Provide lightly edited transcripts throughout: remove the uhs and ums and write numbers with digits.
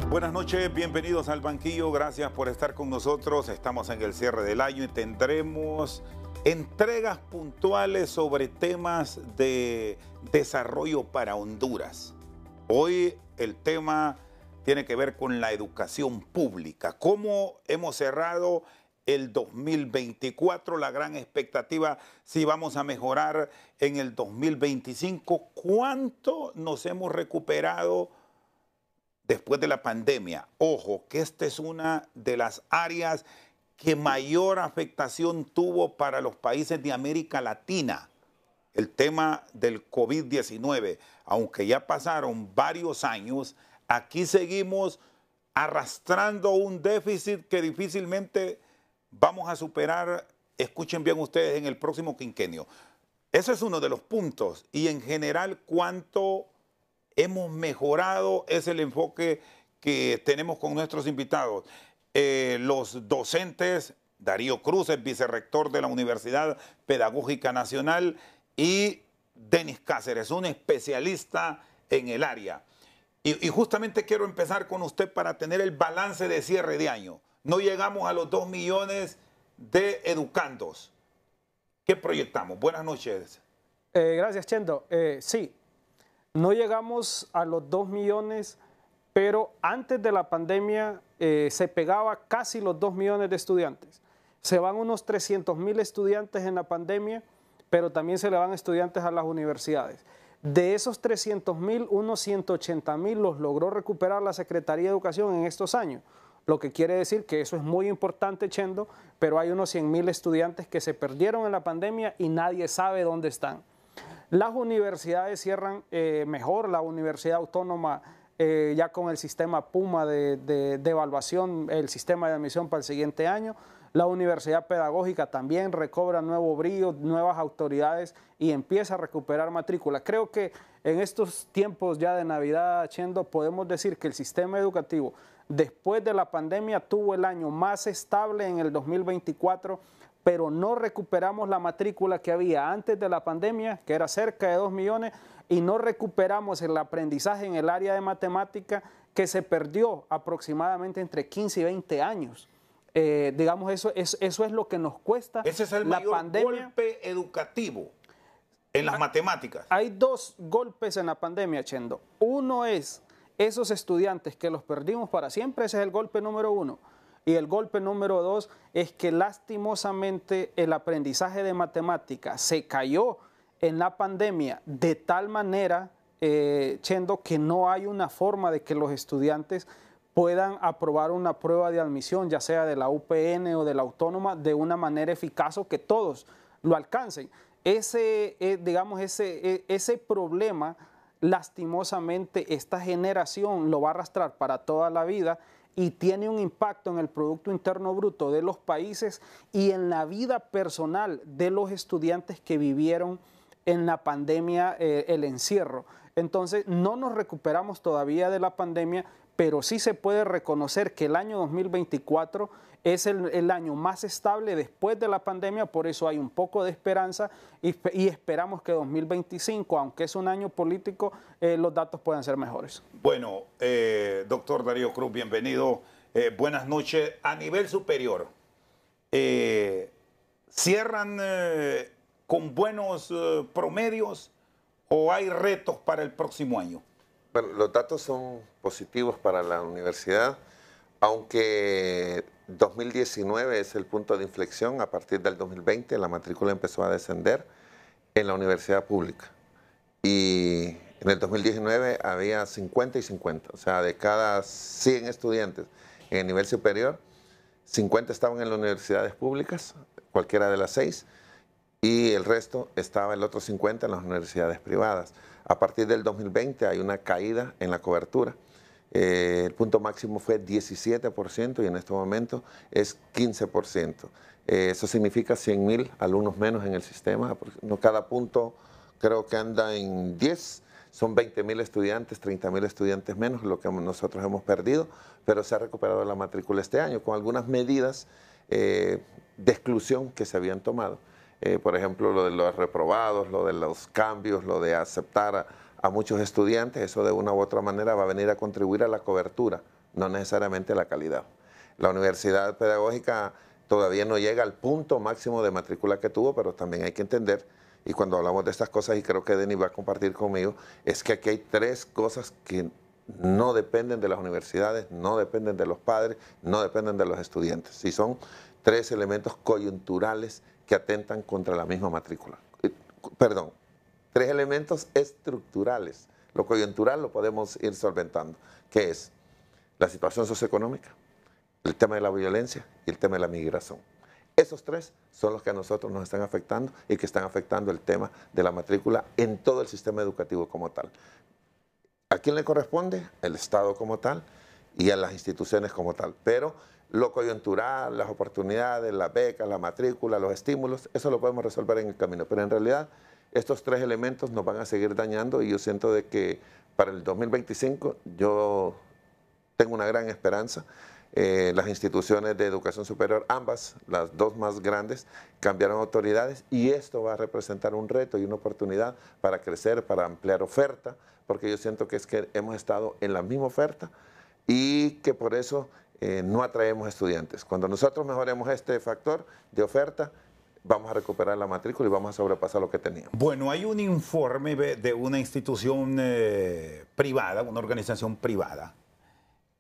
Buenas noches, bienvenidos al banquillo, gracias por estar con nosotros. Estamos en el cierre del año y tendremos entregas puntuales sobre temas de desarrollo para Honduras. Hoy el tema tiene que ver con la educación pública. ¿Cómo hemos cerrado el 2024? La gran expectativa, si vamos a mejorar en el 2025. ¿Cuánto nos hemos recuperado después de la pandemia? Ojo, que esta es una de las áreas que mayor afectación tuvo para los países de América Latina, el tema del COVID-19. Aunque ya pasaron varios años, aquí seguimos arrastrando un déficit que difícilmente vamos a superar, escuchen bien ustedes, en el próximo quinquenio. Ese es uno de los puntos. Y en general, ¿cuánto hemos mejorado? Es el enfoque que tenemos con nuestros invitados. Los docentes, Darío Cruz, el vicerrector de la Universidad Pedagógica Nacional, y Denis Cáceres, un especialista en el área. Y justamente quiero empezar con usted para tener el balance de cierre de año. No llegamos a los 2 millones de educandos. ¿Qué proyectamos? Buenas noches. Gracias, Chendo. Sí. No llegamos a los 2 millones, pero antes de la pandemia se pegaba casi los 2 millones de estudiantes. Se van unos 300,000 estudiantes en la pandemia, pero también se le van estudiantes a las universidades. De esos 300,000, unos 180,000 los logró recuperar la Secretaría de Educación en estos años, lo que quiere decir que eso es muy importante, Chendo, pero hay unos 100,000 estudiantes que se perdieron en la pandemia y nadie sabe dónde están. Las universidades cierran mejor. La Universidad Autónoma ya con el sistema PUMA de evaluación, el sistema de admisión para el siguiente año. La Universidad Pedagógica también recobra nuevo brío, nuevas autoridades y empieza a recuperar matrículas. Creo que en estos tiempos ya de Navidad, Chendo, podemos decir que el sistema educativo después de la pandemia tuvo el año más estable en el 2024, pero no recuperamos la matrícula que había antes de la pandemia, que era cerca de 2 millones, y no recuperamos el aprendizaje en el área de matemática, que se perdió aproximadamente entre 15 y 20 años. Digamos, eso es lo que nos cuesta. Ese es el mayor golpe educativo en las matemáticas. Hay 2 golpes en la pandemia, Chendo. Uno es esos estudiantes que los perdimos para siempre, ese es el golpe número 1. Y el golpe número 2 es que lastimosamente el aprendizaje de matemáticas se cayó en la pandemia de tal manera, Chendo, que no hay una forma de que los estudiantes puedan aprobar una prueba de admisión, ya sea de la UPN o de la Autónoma, de una manera eficaz o que todos lo alcancen. Ese problema, lastimosamente, esta generación lo va a arrastrar para toda la vida y tiene un impacto en el Producto Interno Bruto de los países y en la vida personal de los estudiantes que vivieron en la pandemia el encierro. Entonces, no nos recuperamos todavía de la pandemia, pero sí se puede reconocer que el año 2024 es el año más estable después de la pandemia, por eso hay un poco de esperanza y esperamos que 2025, aunque es un año político, los datos puedan ser mejores. Bueno, doctor Darío Cruz, bienvenido. Buenas noches. A nivel superior, ¿cierran con buenos promedios o hay retos para el próximo año? Bueno, los datos son positivos para la universidad, aunque 2019 es el punto de inflexión. A partir del 2020 la matrícula empezó a descender en la universidad pública y en el 2019 había 50 y 50, o sea, de cada 100 estudiantes en el nivel superior, 50 estaban en las universidades públicas, cualquiera de las 6, y el resto estaba el otro 50 en las universidades privadas. A partir del 2020 hay una caída en la cobertura. El punto máximo fue 17% y en este momento es 15%. Eso significa 100,000 alumnos menos en el sistema. Cada punto creo que anda en 10. Son 20,000 estudiantes, 30,000 estudiantes menos, lo que nosotros hemos perdido, pero se ha recuperado la matrícula este año con algunas medidas de exclusión que se habían tomado. Por ejemplo, lo de los reprobados, lo de los cambios, lo de aceptar a muchos estudiantes, eso de una u otra manera va a venir a contribuir a la cobertura no necesariamente la calidad. La universidad pedagógica todavía no llega al punto máximo de matrícula que tuvo, pero también hay que entender, y cuando hablamos de estas cosas, y creo que Denis va a compartir conmigo, es que aquí hay tres cosas que no dependen de las universidades, no dependen de los padres, no dependen de los estudiantes. Y son tres elementos coyunturales que atentan contra la misma matrícula. Perdón, tres elementos estructurales. Lo coyuntural lo podemos ir solventando, que es la situación socioeconómica, el tema de la violencia y el tema de la migración. Esos tres son los que a nosotros nos están afectando y que están afectando el tema de la matrícula en todo el sistema educativo como tal. ¿A quién le corresponde? El Estado como tal y a las instituciones como tal. Pero lo coyuntural, las oportunidades, las becas, la matrícula, los estímulos, eso lo podemos resolver en el camino. Pero en realidad estos tres elementos nos van a seguir dañando y yo siento de que para el 2025 yo tengo una gran esperanza. Las instituciones de educación superior, ambas, las dos más grandes, cambiaron autoridades y esto va a representar un reto y una oportunidad para crecer, para ampliar oferta, porque yo siento que es que hemos estado en la misma oferta y que por eso no atraemos estudiantes. Cuando nosotros mejoremos este factor de oferta, vamos a recuperar la matrícula y vamos a sobrepasar lo que teníamos. Bueno, hay un informe de una institución privada, una organización privada,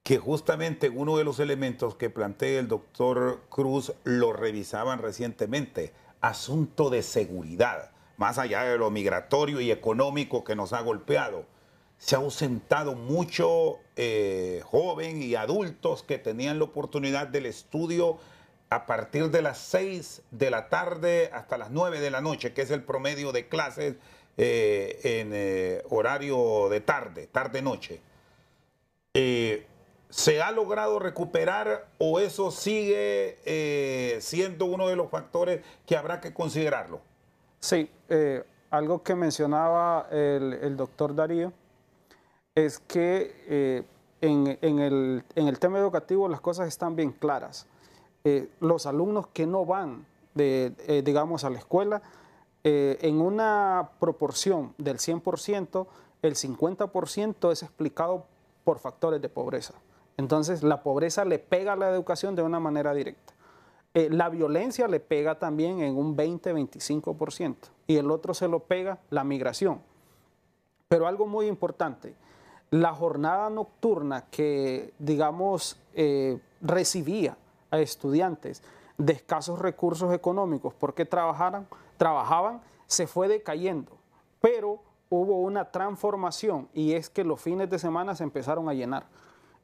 que justamente uno de los elementos que plantea el doctor Cruz lo revisaban recientemente, asunto de seguridad, más allá de lo migratorio y económico que nos ha golpeado. Se ha ausentado mucho joven y adultos que tenían la oportunidad del estudio a partir de las 6 de la tarde hasta las 9 de la noche, que es el promedio de clases en horario de tarde, tarde-noche. ¿Se ha logrado recuperar o eso sigue siendo uno de los factores que habrá que considerarlo? Sí, algo que mencionaba el doctor Darío es que en el tema educativo las cosas están bien claras. Los alumnos que no van, digamos, a la escuela, en una proporción del 100%, el 50% es explicado por factores de pobreza. Entonces, la pobreza le pega a la educación de una manera directa. La violencia le pega también en un 20-25%. Y el otro se lo pega la migración. Pero algo muy importante, la jornada nocturna que, digamos, recibía a estudiantes de escasos recursos económicos porque trabajaban, se fue decayendo. Pero hubo una transformación y es que los fines de semana se empezaron a llenar.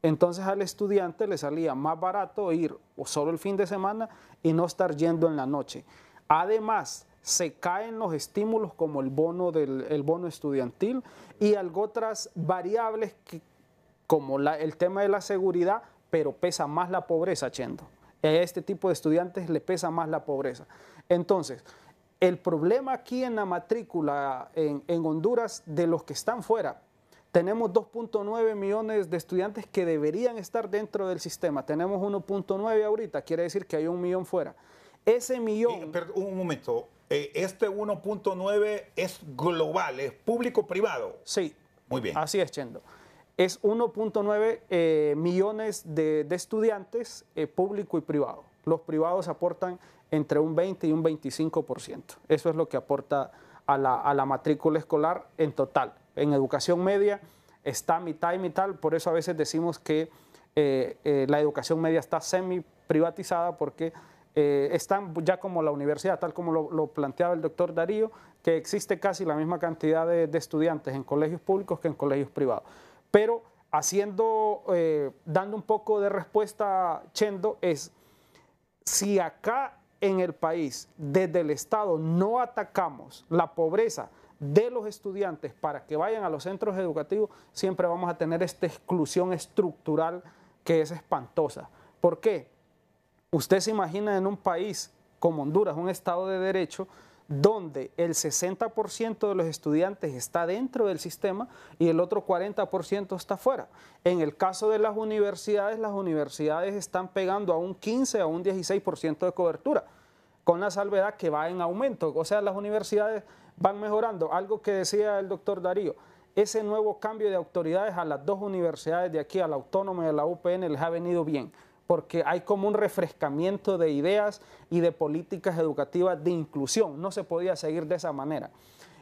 Entonces al estudiante le salía más barato ir solo el fin de semana y no estar yendo en la noche. Además, se caen los estímulos como el bono estudiantil y algo otras variables como el tema de la seguridad, pero pesa más la pobreza, Chendo. A este tipo de estudiantes le pesa más la pobreza. Entonces, el problema aquí en la matrícula en Honduras de los que están fuera, tenemos 2.9 millones de estudiantes que deberían estar dentro del sistema. Tenemos 1.9 ahorita, quiere decir que hay 1 millón fuera. Ese millón... Un momento, este 1.9 es global, es público-privado. Sí. Muy bien. Así es, Chendo. Es 1.9 millones de estudiantes público y privado. Los privados aportan entre un 20 y un 25%. Eso es lo que aporta a la matrícula escolar en total. En educación media está mitad y mitad, por eso a veces decimos que la educación media está semi privatizada porque están ya como la universidad, tal como lo planteaba el doctor Darío, que existe casi la misma cantidad de estudiantes en colegios públicos que en colegios privados. Pero dando un poco de respuesta, Chendo, es si acá en el país, desde el Estado, no atacamos la pobreza de los estudiantes para que vayan a los centros educativos, siempre vamos a tener esta exclusión estructural que es espantosa. ¿Por qué? Usted se imagina en un país como Honduras, un Estado de Derecho, donde el 60% de los estudiantes está dentro del sistema y el otro 40% está fuera. En el caso de las universidades están pegando a un 15 a un 16% de cobertura, con la salvedad que va en aumento. O sea, las universidades van mejorando. Algo que decía el doctor Darío, ese nuevo cambio de autoridades a las dos universidades de aquí, a la Autónoma y a la UPN, les ha venido bien, porque hay como un refrescamiento de ideas y de políticas educativas de inclusión. No se podía seguir de esa manera.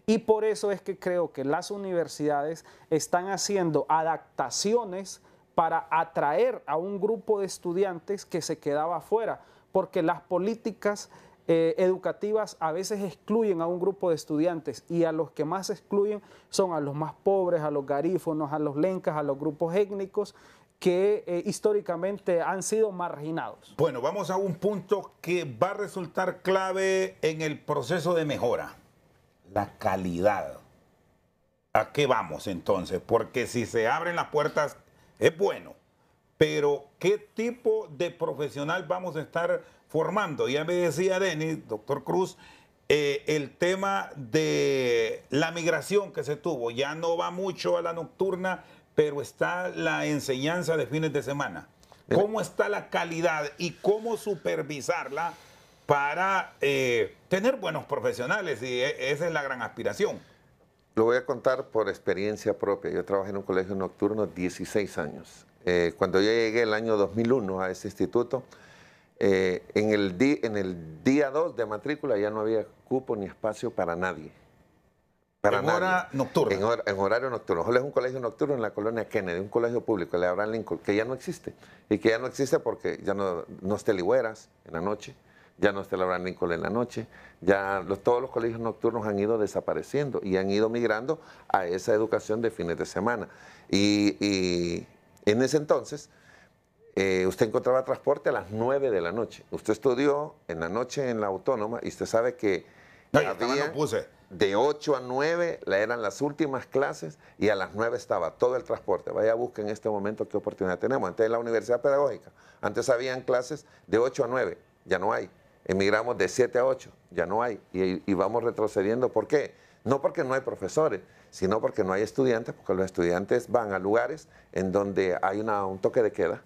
Y por eso es que creo que las universidades están haciendo adaptaciones para atraer a un grupo de estudiantes que se quedaba afuera, porque las políticas educativas a veces excluyen a un grupo de estudiantes, y a los que más excluyen son a los más pobres, a los garífonos, a los lencas, a los grupos étnicos que históricamente han sido marginados. Bueno, vamos a un punto que va a resultar clave en el proceso de mejora: la calidad. ¿A qué vamos entonces? Porque si se abren las puertas es bueno, pero ¿qué tipo de profesional vamos a estar formando? Ya me decía Denis, doctor Cruz, el tema de la migración que se tuvo. Ya no va mucho a la nocturna, pero está la enseñanza de fines de semana. ¿Cómo está la calidad y cómo supervisarla para tener buenos profesionales? Y esa es la gran aspiración. Lo voy a contar por experiencia propia. Yo trabajé en un colegio nocturno 16 años. Cuando yo llegué el año 2001 a ese instituto, en el día 2 de matrícula ya no había cupo ni espacio para nadie. En hora nocturna. En horario nocturno. Es un colegio nocturno en la colonia Kennedy, un colegio público, el Abraham Lincoln, que ya no existe. Y que ya no existe porque ya no está el Higueras en la noche, ya no está el Abraham Lincoln en la noche, ya todos los colegios nocturnos han ido desapareciendo y han ido migrando a esa educación de fines de semana. Y en ese entonces, usted encontraba transporte a las 9 de la noche. Usted estudió en la noche en la Autónoma y usted sabe que había de 8 a 9 eran las últimas clases y a las 9 estaba todo el transporte. Vaya, busque en este momento qué oportunidad tenemos. Antes en la Universidad Pedagógica, antes habían clases de 8 a 9, ya no hay. Emigramos de 7 a 8, ya no hay. Y vamos retrocediendo. ¿Por qué? No porque no hay profesores, sino porque no hay estudiantes, porque los estudiantes van a lugares en donde hay un toque de queda.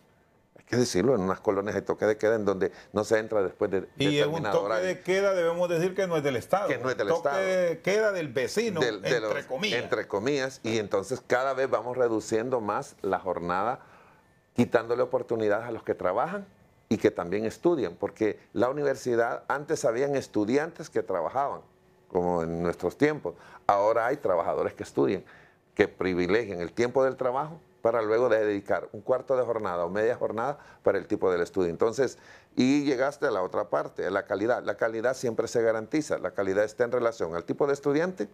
Hay que decirlo, en unas colonias hay toque de queda en donde no se entra después de determinado horario. Y un toque de queda debemos decir que no es del Estado. Que no es del Estado. Toque de queda del vecino, entre comillas. Entre comillas, y entonces cada vez vamos reduciendo más la jornada, quitándole oportunidades a los que trabajan y que también estudian, porque la universidad, antes habían estudiantes que trabajaban, como en nuestros tiempos. Ahora hay trabajadores que estudian, que privilegian el tiempo del trabajo para luego dedicar un cuarto de jornada o media jornada para el tipo del estudio. Entonces, y llegaste a la otra parte, a la calidad. La calidad siempre se garantiza, la calidad está en relación al tipo de estudiante,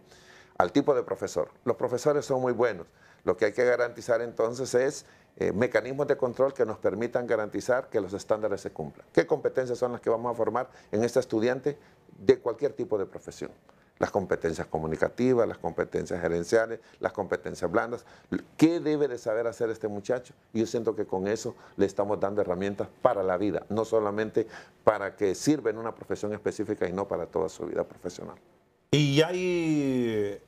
al tipo de profesor. Los profesores son muy buenos. Lo que hay que garantizar entonces es mecanismos de control que nos permitan garantizar que los estándares se cumplan. ¿Qué competencias son las que vamos a formar en este estudiante de cualquier tipo de profesión? Las competencias comunicativas, las competencias gerenciales, las competencias blandas. ¿Qué debe de saber hacer este muchacho? Y yo siento que con eso le estamos dando herramientas para la vida, no solamente para que sirva en una profesión específica y no para toda su vida profesional. Y hay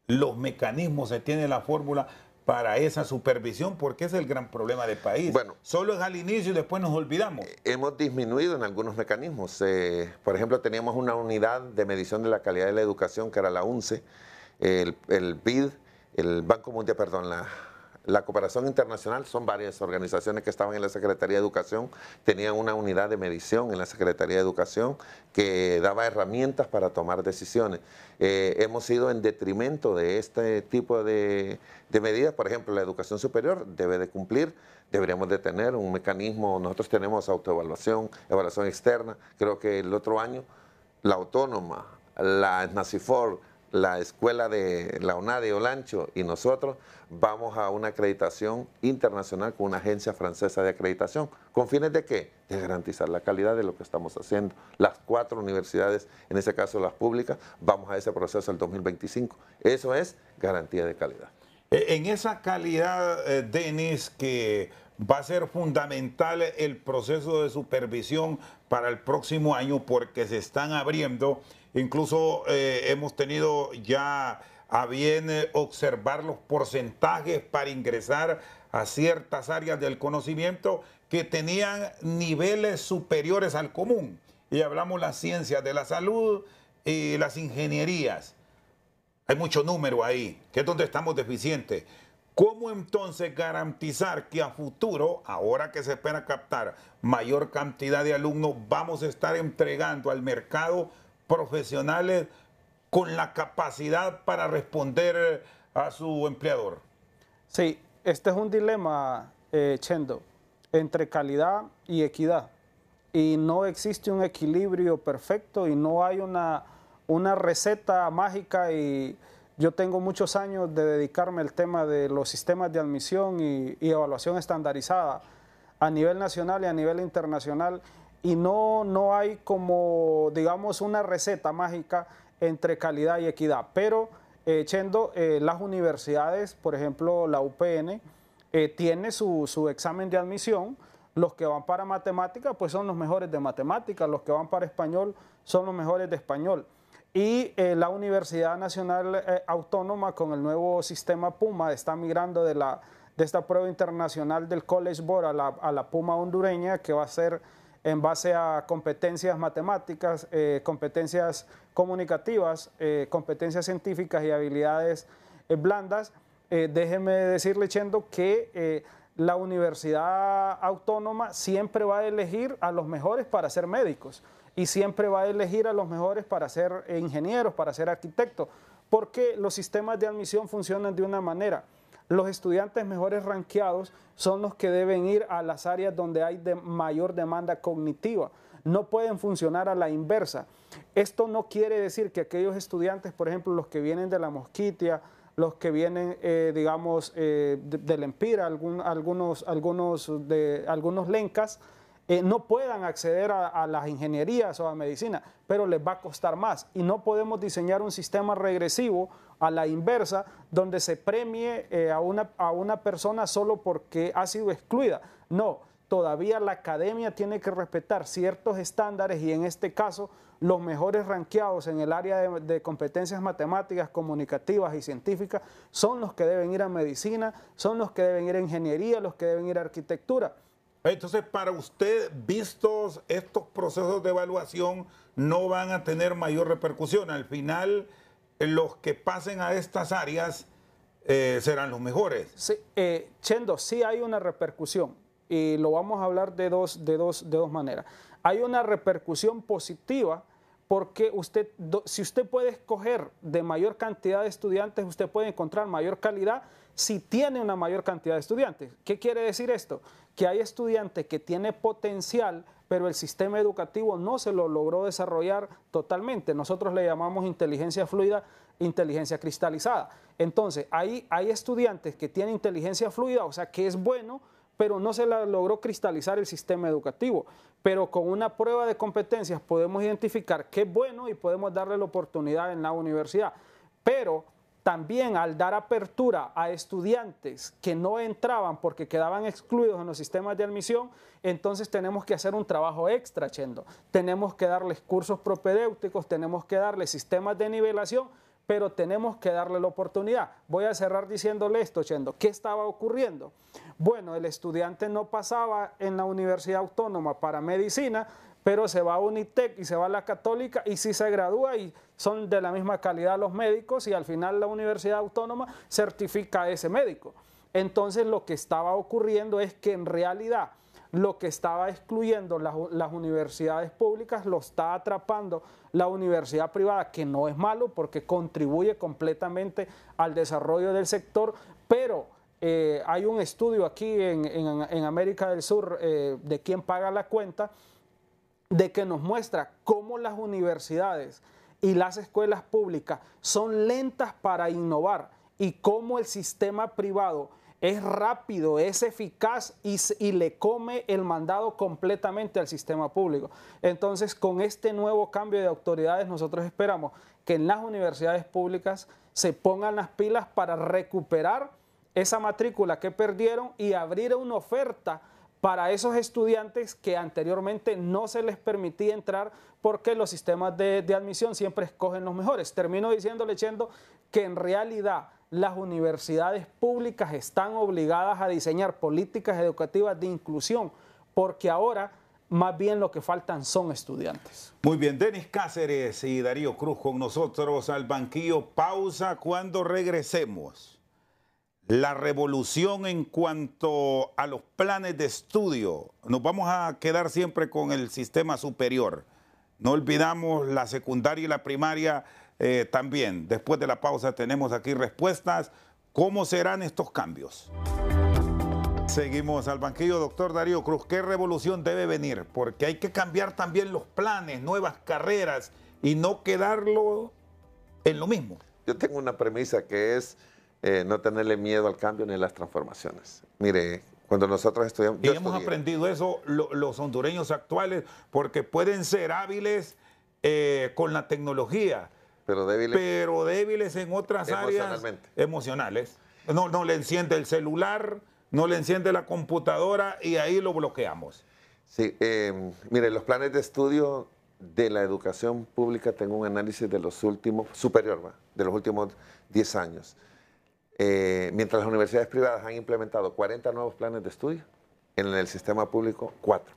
los mecanismos, se tiene la fórmula para esa supervisión, porque ese es el gran problema del país. Bueno, solo es al inicio y después nos olvidamos. Hemos disminuido en algunos mecanismos. Por ejemplo, teníamos una unidad de medición de la calidad de la educación, que era la UNCE, el BID, el Banco Mundial, perdón, la Cooperación Internacional. Son varias organizaciones que estaban en la Secretaría de Educación, tenían una unidad de medición en la Secretaría de Educación que daba herramientas para tomar decisiones. Hemos ido en detrimento de este tipo de medidas. Por ejemplo, la educación superior debe de cumplir, deberíamos de tener un mecanismo. Nosotros tenemos autoevaluación, evaluación externa. Creo que el otro año la Autónoma, la SNACIFOR, la escuela de la UNADE, Olancho y nosotros vamos a una acreditación internacional con una agencia francesa de acreditación. ¿Con fines de qué? De garantizar la calidad de lo que estamos haciendo. Las 4 universidades, en este caso las públicas, vamos a ese proceso el 2025. Eso es garantía de calidad. En esa calidad, Denis, que va a ser fundamental el proceso de supervisión para el próximo año, porque se están abriendo. Incluso hemos tenido ya a bien observar los porcentajes para ingresar a ciertas áreas del conocimiento que tenían niveles superiores al común. Y hablamos las ciencias de la salud y las ingenierías. Hay mucho número ahí, que es donde estamos deficientes. ¿Cómo entonces garantizar que a futuro, ahora que se espera captar mayor cantidad de alumnos, vamos a estar entregando al mercado profesionales con la capacidad para responder a su empleador? Sí, este es un dilema, Chendo, entre calidad y equidad. Y no existe un equilibrio perfecto y no hay una receta mágica. Y yo tengo muchos años de dedicarme al tema de los sistemas de admisión y evaluación estandarizada a nivel nacional y a nivel internacional. Y no hay como, digamos, una receta mágica entre calidad y equidad. Pero, Chendo, las universidades, por ejemplo, la UPN, tiene su examen de admisión. Los que van para matemática, pues son los mejores de matemática. Los que van para español son los mejores de español. Y la Universidad Nacional Autónoma, con el nuevo sistema PUMA, está migrando de esta prueba internacional del College Board a la PUMA hondureña, que va a ser en base a competencias matemáticas, competencias comunicativas, competencias científicas y habilidades blandas. Déjeme decirle, Chendo, que la Universidad Autónoma siempre va a elegir a los mejores para ser médicos y siempre va a elegir a los mejores para ser ingenieros, para ser arquitectos, porque los sistemas de admisión funcionan de una manera. Los estudiantes mejores rankeados son los que deben ir a las áreas donde hay mayor demanda cognitiva. No pueden funcionar a la inversa. Esto no quiere decir que aquellos estudiantes, por ejemplo, los que vienen de la Mosquitia, los que vienen, digamos, del Empira, algunos Lencas, no puedan acceder a las ingenierías o a medicina, pero les va a costar más. Y no podemos diseñar un sistema regresivo a la inversa, donde se premie a una persona solo porque ha sido excluida. No, todavía la academia tiene que respetar ciertos estándares y en este caso los mejores rankeados en el área de competencias matemáticas, comunicativas y científicas son los que deben ir a medicina, son los que deben ir a ingeniería, los que deben ir a arquitectura. Entonces, para usted, vistos estos procesos de evaluación, no van a tener mayor repercusión. Al final, los que pasen a estas áreas serán los mejores. Sí, Chendo, sí hay una repercusión y lo vamos a hablar de dos maneras. Hay una repercusión positiva porque si usted puede escoger de mayor cantidad de estudiantes, usted puede encontrar mayor calidad si tiene una mayor cantidad de estudiantes. ¿Qué quiere decir esto? Que hay estudiantes que tienen potencial, pero el sistema educativo no se lo logró desarrollar totalmente. Nosotros le llamamos inteligencia fluida, inteligencia cristalizada. Entonces, hay estudiantes que tienen inteligencia fluida, o sea, que es bueno, pero no se la logró cristalizar el sistema educativo. Pero con una prueba de competencias podemos identificar qué es bueno y podemos darle la oportunidad en la universidad. Pero también al dar apertura a estudiantes que no entraban porque quedaban excluidos en los sistemas de admisión, entonces tenemos que hacer un trabajo extra, Chendo. Tenemos que darles cursos propedéuticos, tenemos que darles sistemas de nivelación, pero tenemos que darle la oportunidad. Voy a cerrar diciéndole esto, Chendo. ¿Qué estaba ocurriendo? Bueno, el estudiante no pasaba en la Universidad Autónoma para medicina, pero se va a Unitec y se va a la Católica y sí se gradúa y son de la misma calidad los médicos y al final la Universidad Autónoma certifica a ese médico. Entonces lo que estaba ocurriendo es que en realidad lo que estaba excluyendo las universidades públicas lo está atrapando la universidad privada, que no es malo porque contribuye completamente al desarrollo del sector, pero hay un estudio aquí en América del Sur de quién paga la cuenta, de que nos muestra cómo las universidades y las escuelas públicas son lentas para innovar y cómo el sistema privado es rápido, es eficaz y le come el mandado completamente al sistema público. Entonces, con este nuevo cambio de autoridades, nosotros esperamos que en las universidades públicas se pongan las pilas para recuperar esa matrícula que perdieron y abrir una oferta para esos estudiantes que anteriormente no se les permitía entrar porque los sistemas de admisión siempre escogen los mejores. Termino diciéndole, Chendo, que en realidad las universidades públicas están obligadas a diseñar políticas educativas de inclusión, porque ahora más bien lo que faltan son estudiantes. Muy bien, Denis Cáceres y Darío Cruz con nosotros al banquillo. Pausa cuando regresemos. La revolución en cuanto a los planes de estudio. Nos vamos a quedar siempre con el sistema superior. No olvidamos la secundaria y la primaria también. Después de la pausa tenemos aquí respuestas. ¿Cómo serán estos cambios? Seguimos al banquillo, doctor Darío Cruz. ¿Qué revolución debe venir? Porque hay que cambiar también los planes, nuevas carreras y no quedarlo en lo mismo. Yo tengo una premisa que es no tenerle miedo al cambio ni a las transformaciones. Mire, cuando nosotros estudiamos... Y hemos aprendido eso los hondureños actuales, porque pueden ser hábiles con la tecnología, pero débiles en otras áreas emocionales. No le enciende el celular, no le enciende la computadora y ahí lo bloqueamos. Sí, mire, los planes de estudio de la educación pública, tengo un análisis de los últimos, superior, de los últimos 10 años. Mientras las universidades privadas han implementado 40 nuevos planes de estudio, en el sistema público 4.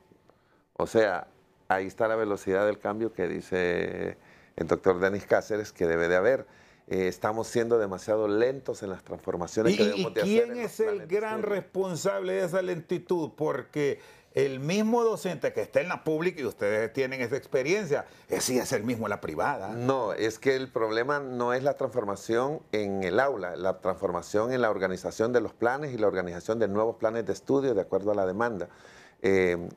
O sea, ahí está la velocidad del cambio que dice el doctor Denis Cáceres que debe de haber. Estamos siendo demasiado lentos en las transformaciones que debemos de hacer. ¿Y quién es el gran responsable de esa lentitud? Porque el mismo docente que está en la pública, y ustedes tienen esa experiencia, sí es el mismo en la privada. No, es que el problema no es la transformación en el aula, la transformación en la organización de los planes y la organización de nuevos planes de estudio de acuerdo a la demanda.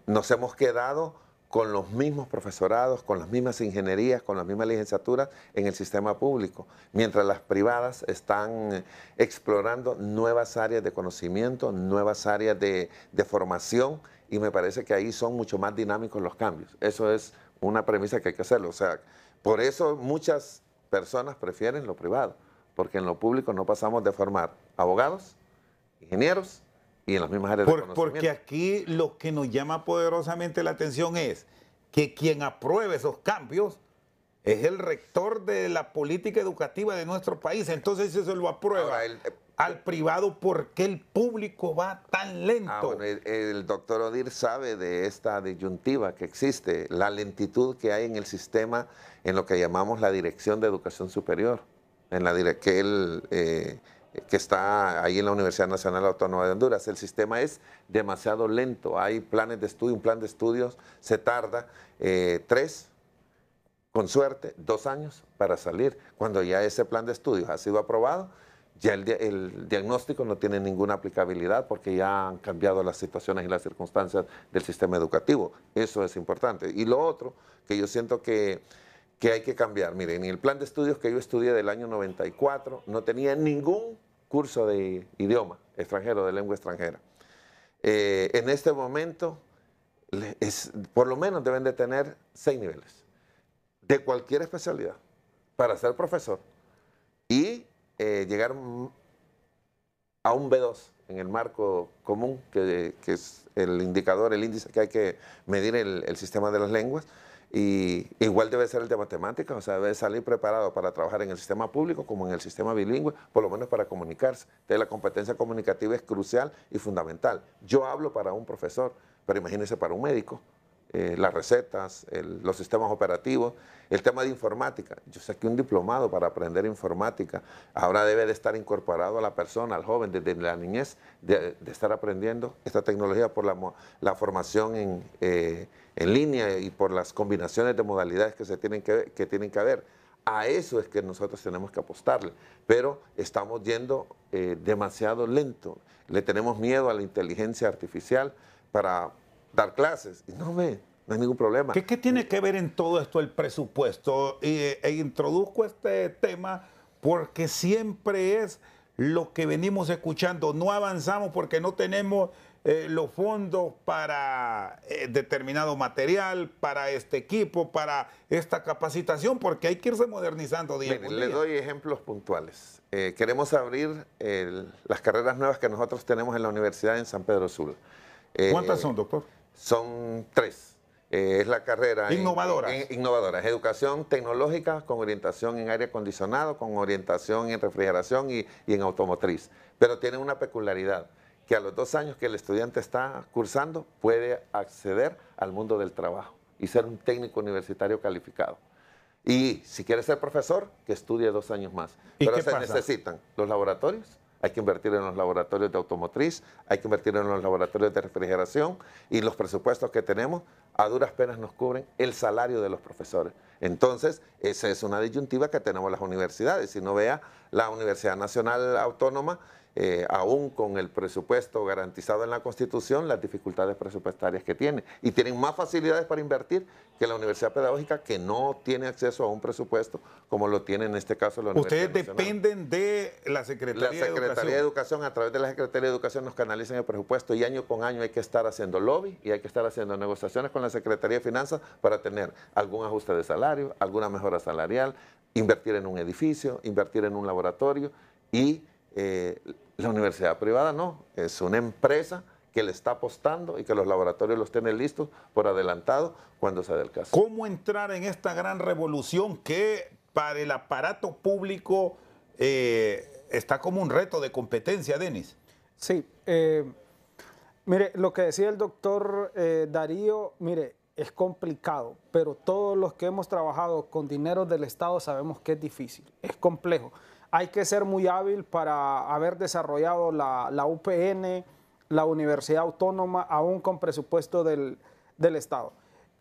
Nos hemos quedado con los mismos profesorados, con las mismas ingenierías, con las mismas licenciaturas en el sistema público, mientras las privadas están explorando nuevas áreas de conocimiento, nuevas áreas de formación, y me parece que ahí son mucho más dinámicos los cambios. Eso es una premisa que hay que hacerlo. O sea, por eso muchas personas prefieren lo privado, porque en lo público no pasamos de formar abogados, ingenieros, y en las mismas áreas de conocimiento. Porque aquí lo que nos llama poderosamente la atención es que quien apruebe esos cambios es el rector de la política educativa de nuestro país. Entonces, si eso lo aprueba al privado, ¿por qué el público va tan lento? Bueno, el doctor Odir sabe de esta disyuntiva que existe, la lentitud que hay en el sistema, en lo que llamamos la Dirección de Educación Superior, que está ahí en la Universidad Nacional Autónoma de Honduras. El sistema es demasiado lento. Hay planes de estudio, un plan de estudios se tarda 3, con suerte, 2 años para salir. Cuando ya ese plan de estudios ha sido aprobado, ya el diagnóstico no tiene ninguna aplicabilidad porque ya han cambiado las situaciones y las circunstancias del sistema educativo. Eso es importante. Y lo otro que yo siento que hay que cambiar. Miren, el plan de estudios que yo estudié del año 94 no tenía ningún curso de idioma extranjero, de lengua extranjera. En este momento, por lo menos deben de tener 6 niveles de cualquier especialidad para ser profesor y llegar a un B2 en el marco común, que es el indicador, el índice que hay que medir el sistema de las lenguas. Y igual debe ser el de matemáticas, o sea, debe salir preparado para trabajar en el sistema público como en el sistema bilingüe, por lo menos para comunicarse. Entonces la competencia comunicativa es crucial y fundamental. Yo hablo para un profesor, pero imagínense para un médico, las recetas, los sistemas operativos, el tema de informática. Yo saqué un diplomado para aprender informática. Ahora debe de estar incorporado a la persona, al joven, desde la niñez, de estar aprendiendo esta tecnología por la formación en línea y por las combinaciones de modalidades que tienen que haber. A eso es que nosotros tenemos que apostarle, pero estamos yendo demasiado lento. Le tenemos miedo a la inteligencia artificial para dar clases y no hay ningún problema. ¿Qué tiene que ver en todo esto el presupuesto? Introduzco este tema porque siempre es lo que venimos escuchando. No avanzamos porque no tenemos los fondos para determinado material, para este equipo, para esta capacitación, porque hay que irse modernizando día por día. Le doy ejemplos puntuales. Queremos abrir las carreras nuevas que nosotros tenemos en la universidad en San Pedro Sula. ¿Cuántas son, doctor? Son 3. Es la carrera innovadoras. Innovadoras. Educación tecnológica con orientación en aire acondicionado, con orientación en refrigeración y en automotriz. Pero tiene una peculiaridad, que a los 2 años que el estudiante está cursando puede acceder al mundo del trabajo y ser un técnico universitario calificado. Y si quiere ser profesor, que estudie 2 años más. Pero se necesitan los laboratorios, hay que invertir en los laboratorios de automotriz, hay que invertir en los laboratorios de refrigeración, y los presupuestos que tenemos a duras penas nos cubren el salario de los profesores. Entonces, esa es una disyuntiva que tenemos las universidades. Si no vea la Universidad Nacional Autónoma, aún con el presupuesto garantizado en la Constitución, las dificultades presupuestarias que tiene. Y tienen más facilidades para invertir que la Universidad Pedagógica, que no tiene acceso a un presupuesto como lo tiene en este caso la Universidad Nacional. Ustedes dependen de la Secretaría de Educación. La Secretaría de Educación, a través de la Secretaría de Educación nos canalizan el presupuesto, y año con año hay que estar haciendo lobby y hay que estar haciendo negociaciones con la Secretaría de Finanzas para tener algún ajuste de salario, alguna mejora salarial, invertir en un edificio, invertir en un laboratorio. Y la universidad privada no, es una empresa que le está apostando y que los laboratorios los tienen listos por adelantado cuando se dé el caso. ¿Cómo entrar en esta gran revolución que para el aparato público está como un reto de competencia, Denis? Sí, mire, lo que decía el doctor Darío, mire, es complicado, pero todos los que hemos trabajado con dinero del Estado sabemos que es difícil, es complejo. Hay que ser muy hábil para haber desarrollado la UPN, la Universidad Autónoma, aún con presupuesto del Estado.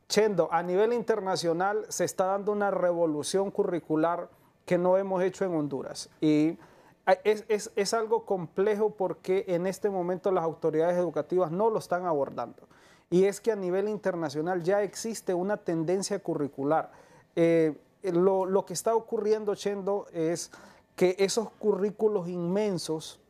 Chendo, a nivel internacional se está dando una revolución curricular que no hemos hecho en Honduras. Y es algo complejo porque en este momento las autoridades educativas no lo están abordando. Y es que a nivel internacional ya existe una tendencia curricular. Lo que está ocurriendo, Chendo, es que esos currículos inmensos,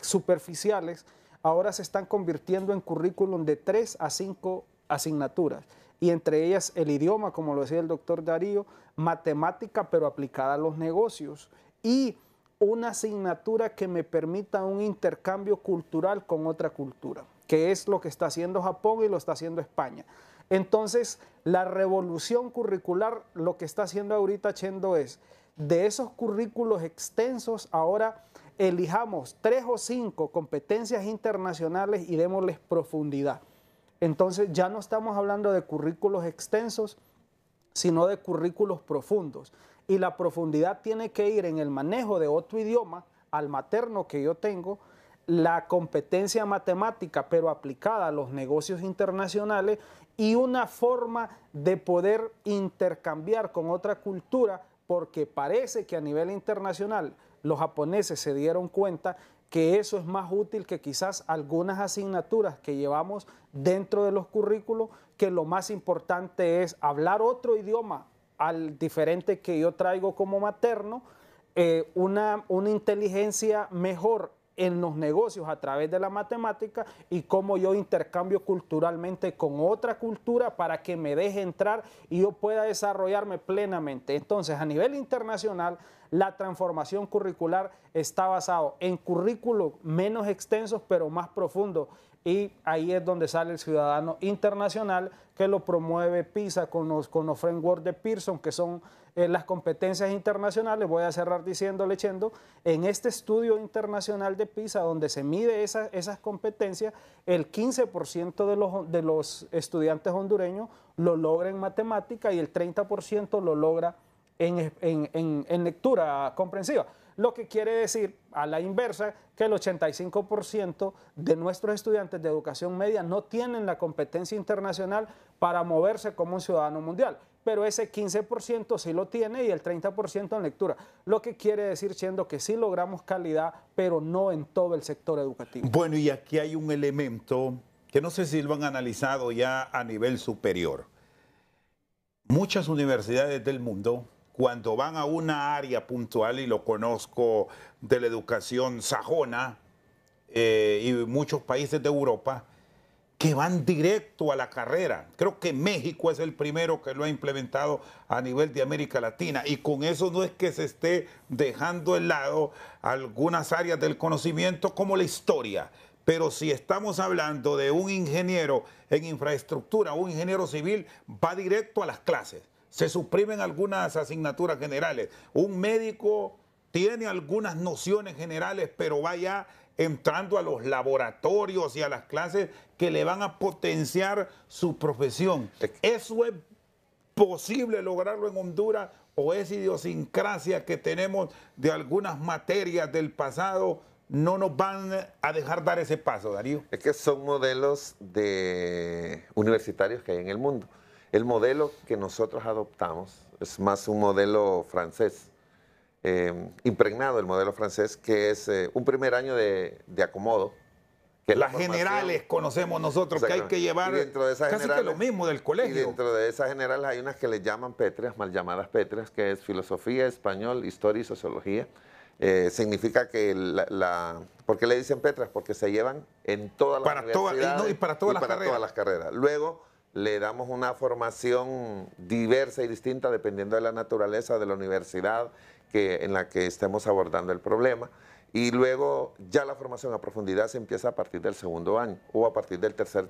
superficiales, ahora se están convirtiendo en currículum de 3 a 5 asignaturas, y entre ellas el idioma, como lo decía el doctor Darío, matemática pero aplicada a los negocios, y una asignatura que me permita un intercambio cultural con otra cultura, que es lo que está haciendo Japón y lo está haciendo España. Entonces, la revolución curricular, lo que está haciendo ahorita Chendo es, de esos currículos extensos, ahora elijamos 3 o 5 competencias internacionales y démosles profundidad. Entonces ya no estamos hablando de currículos extensos, sino de currículos profundos. Y la profundidad tiene que ir en el manejo de otro idioma, al materno que yo tengo, la competencia matemática, pero aplicada a los negocios internacionales, y una forma de poder intercambiar con otra cultura, porque parece que a nivel internacional los japoneses se dieron cuenta que eso es más útil que quizás algunas asignaturas que llevamos dentro de los currículos, que lo más importante es hablar otro idioma al diferente que yo traigo como materno, una inteligencia mejor en los negocios a través de la matemática, y cómo yo intercambio culturalmente con otra cultura para que me deje entrar y yo pueda desarrollarme plenamente. Entonces, a nivel internacional, la transformación curricular está basada en currículos menos extensos pero más profundos, y ahí es donde sale el ciudadano internacional, que lo promueve PISA con los frameworks de Pearson, que son las competencias internacionales. Voy a cerrar diciéndole, Chendo, en este estudio internacional de PISA, donde se mide esas competencias, el 15% de los estudiantes hondureños lo logra en matemática y el 30% lo logra en lectura comprensiva. Lo que quiere decir, a la inversa, que el 85% de nuestros estudiantes de educación media no tienen la competencia internacional para moverse como un ciudadano mundial. Pero ese 15% sí lo tiene, y el 30% en lectura. Lo que quiere decir, Chendo, que sí logramos calidad, pero no en todo el sector educativo. Bueno, y aquí hay un elemento que no sé si lo han analizado ya a nivel superior. Muchas universidades del mundo, cuando van a una área puntual, y lo conozco de la educación sajona y muchos países de Europa, que van directo a la carrera. Creo que México es el primero que lo ha implementado a nivel de América Latina, y con eso no es que se esté dejando de lado algunas áreas del conocimiento como la historia, pero si estamos hablando de un ingeniero en infraestructura, un ingeniero civil, va directo a las clases. Se suprimen algunas asignaturas generales. Un médico tiene algunas nociones generales, pero va ya entrando a los laboratorios y a las clases que le van a potenciar su profesión. ¿Eso es posible lograrlo en Honduras o es idiosincrasia que tenemos de algunas materias del pasado no nos van a dejar dar ese paso, Darío? Es que son modelos universitarios que hay en el mundo. El modelo que nosotros adoptamos es más un modelo francés, impregnado el modelo francés, que es un primer año de acomodo. Que las generales conocemos nosotros que hay que llevar dentro de esas casi que lo mismo del colegio. Y dentro de esas generales hay unas que le llaman pétreas, mal llamadas pétreas, que es filosofía, español, historia y sociología. Significa que ¿por qué le dicen pétreas? Porque se llevan en todas las universidades y para todas las carreras. Luego le damos una formación diversa y distinta dependiendo de la naturaleza de la universidad en la que estemos abordando el problema. Y luego ya la formación a profundidad se empieza a partir del segundo año o a partir del tercer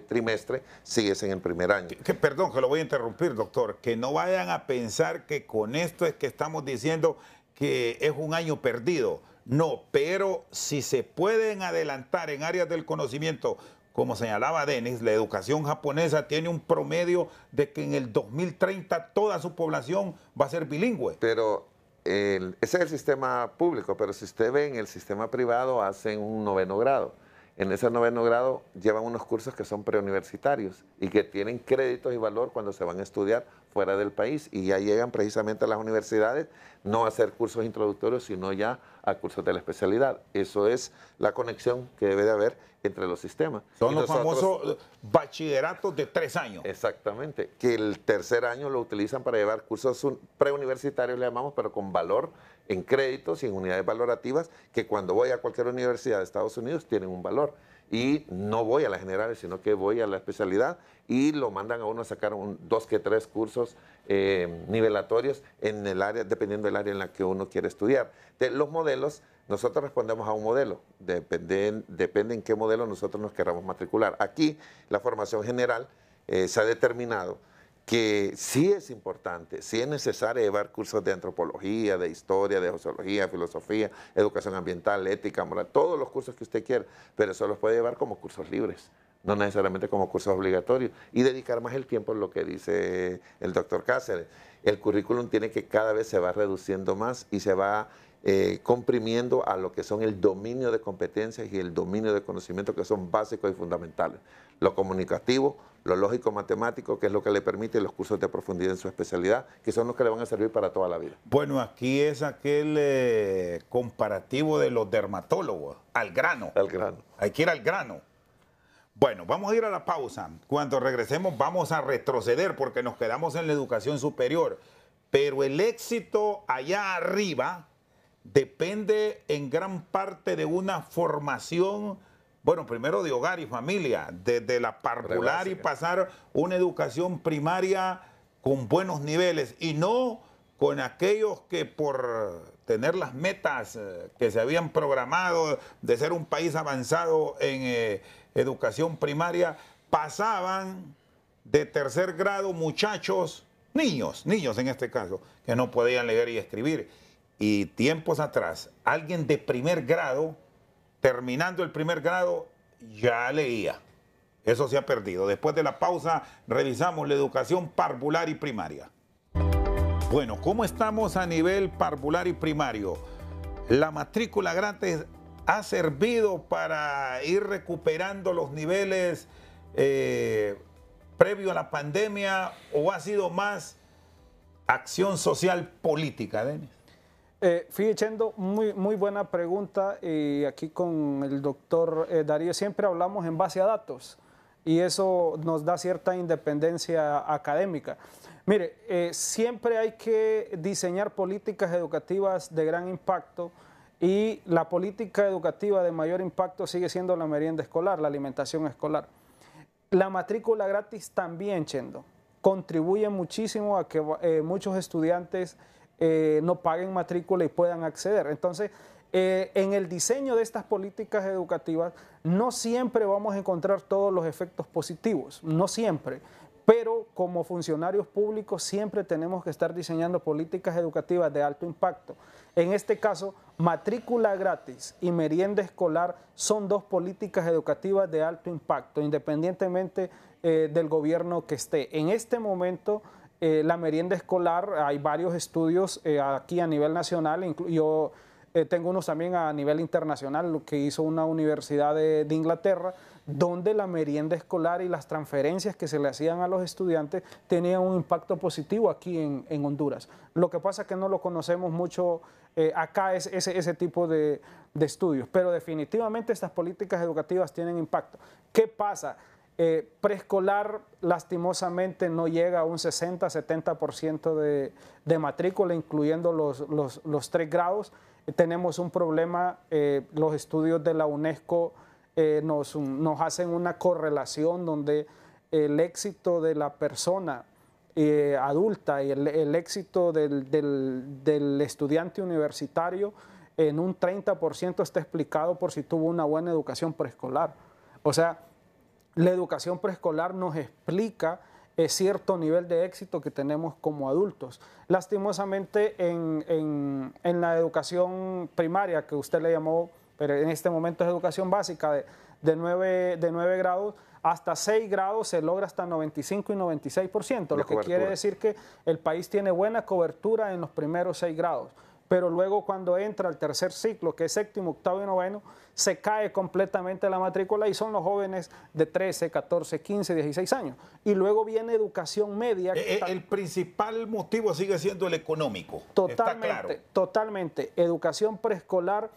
trimestre, sigues en el primer año. Perdón, que lo voy a interrumpir, doctor. Que no vayan a pensar que con esto es que estamos diciendo que es un año perdido. No, pero si se pueden adelantar en áreas del conocimiento, como señalaba Denis, la educación japonesa tiene un promedio de que en el 2030 toda su población va a ser bilingüe. Pero ese es el sistema público, pero si usted ve en el sistema privado hacen un 9º grado. En ese 9º grado llevan unos cursos que son preuniversitarios y que tienen créditos y valor cuando se van a estudiar fuera del país y ya llegan precisamente a las universidades no a hacer cursos introductorios, sino ya a cursos de la especialidad. Eso es la conexión que debe de haber entre los sistemas. Son los famosos bachilleratos de 3 años. Exactamente, que el tercer año lo utilizan para llevar cursos preuniversitarios, le llamamos, pero con valor en créditos y en unidades valorativas, que cuando voy a cualquier universidad de Estados Unidos tienen un valor. Y no voy a las generales, sino que voy a la especialidad y lo mandan a uno a sacar 2 que 3 cursos nivelatorios en el área, dependiendo del área en la que uno quiere estudiar. Los modelos, nosotros respondemos a un modelo, depende en qué modelo nosotros nos queramos matricular. Aquí, la formación general se ha determinado que sí es importante, sí es necesario llevar cursos de antropología, de historia, de sociología, filosofía, educación ambiental, ética, moral, todos los cursos que usted quiera, pero eso los puede llevar como cursos libres, no necesariamente como cursos obligatorios, y dedicar más el tiempo en lo que dice el doctor Cáceres. El currículum tiene que cada vez se va reduciendo más y se va comprimiendo a lo que son el dominio de competencias y el dominio de conocimiento que son básicos y fundamentales. Lo comunicativo, lo lógico-matemático, que es lo que le permite los cursos de profundidad en su especialidad, que son los que le van a servir para toda la vida. Bueno, aquí es aquel comparativo de los dermatólogos, al grano. Al grano. Hay que ir al grano. Bueno, vamos a ir a la pausa. Cuando regresemos vamos a retroceder porque nos quedamos en la educación superior. Pero el éxito allá arriba depende en gran parte de una formación, bueno, primero de hogar y familia, desde la parvular y pasar una educación primaria con buenos niveles y no con aquellos que por tener las metas que se habían programado de ser un país avanzado en educación primaria, pasaban de tercer grado muchachos, niños en este caso, que no podían leer y escribir. Y tiempos atrás, alguien de primer grado, terminando el primer grado, ya leía. Eso se ha perdido. Después de la pausa, revisamos la educación parvular y primaria. Bueno, ¿cómo estamos a nivel parvular y primario? ¿La matrícula gratis ha servido para ir recuperando los niveles previo a la pandemia o ha sido más acción social política, Denis? Fíjate, Chendo, muy buena pregunta, y aquí con el doctor Darío siempre hablamos en base a datos y eso nos da cierta independencia académica. Mire, siempre hay que diseñar políticas educativas de gran impacto y la política educativa de mayor impacto sigue siendo la merienda escolar, la alimentación escolar. La matrícula gratis también, Chendo, contribuye muchísimo a que muchos estudiantes no paguen matrícula y puedan acceder. Entonces, en el diseño de estas políticas educativas, no siempre vamos a encontrar todos los efectos positivos, no siempre, Pero como funcionarios públicos siempre tenemos que estar diseñando políticas educativas de alto impacto. En este caso, matrícula gratis y merienda escolar son dos políticas educativas de alto impacto, independientemente del gobierno que esté. En este momento, la merienda escolar, hay varios estudios aquí a nivel nacional, yo tengo unos también a nivel internacional, lo que hizo una universidad de Inglaterra, donde la merienda escolar y las transferencias que se le hacían a los estudiantes tenían un impacto positivo aquí en Honduras. Lo que pasa es que no lo conocemos mucho acá, ese tipo de estudios, pero definitivamente estas políticas educativas tienen impacto. ¿Qué pasa? Preescolar lastimosamente no llega a un 60-70% de matrícula, incluyendo los 3 grados. Tenemos un problema, los estudios de la UNESCO nos hacen una correlación donde el éxito de la persona adulta y el éxito del estudiante universitario en un 30% está explicado por si tuvo una buena educación preescolar. O sea, la educación preescolar nos explica cierto nivel de éxito que tenemos como adultos. Lastimosamente en la educación primaria, que usted le llamó, pero en este momento es educación básica, de 9 grados, hasta 6 grados se logra hasta 95 y 96%, lo que quiere decir que el país tiene buena cobertura en los primeros 6 grados. Pero luego cuando entra el tercer ciclo, que es séptimo, octavo y noveno, se cae completamente la matrícula y son los jóvenes de 13, 14, 15, 16 años. Y luego viene educación media. El principal motivo sigue siendo el económico. Totalmente, está claro. Totalmente. Educación preescolar,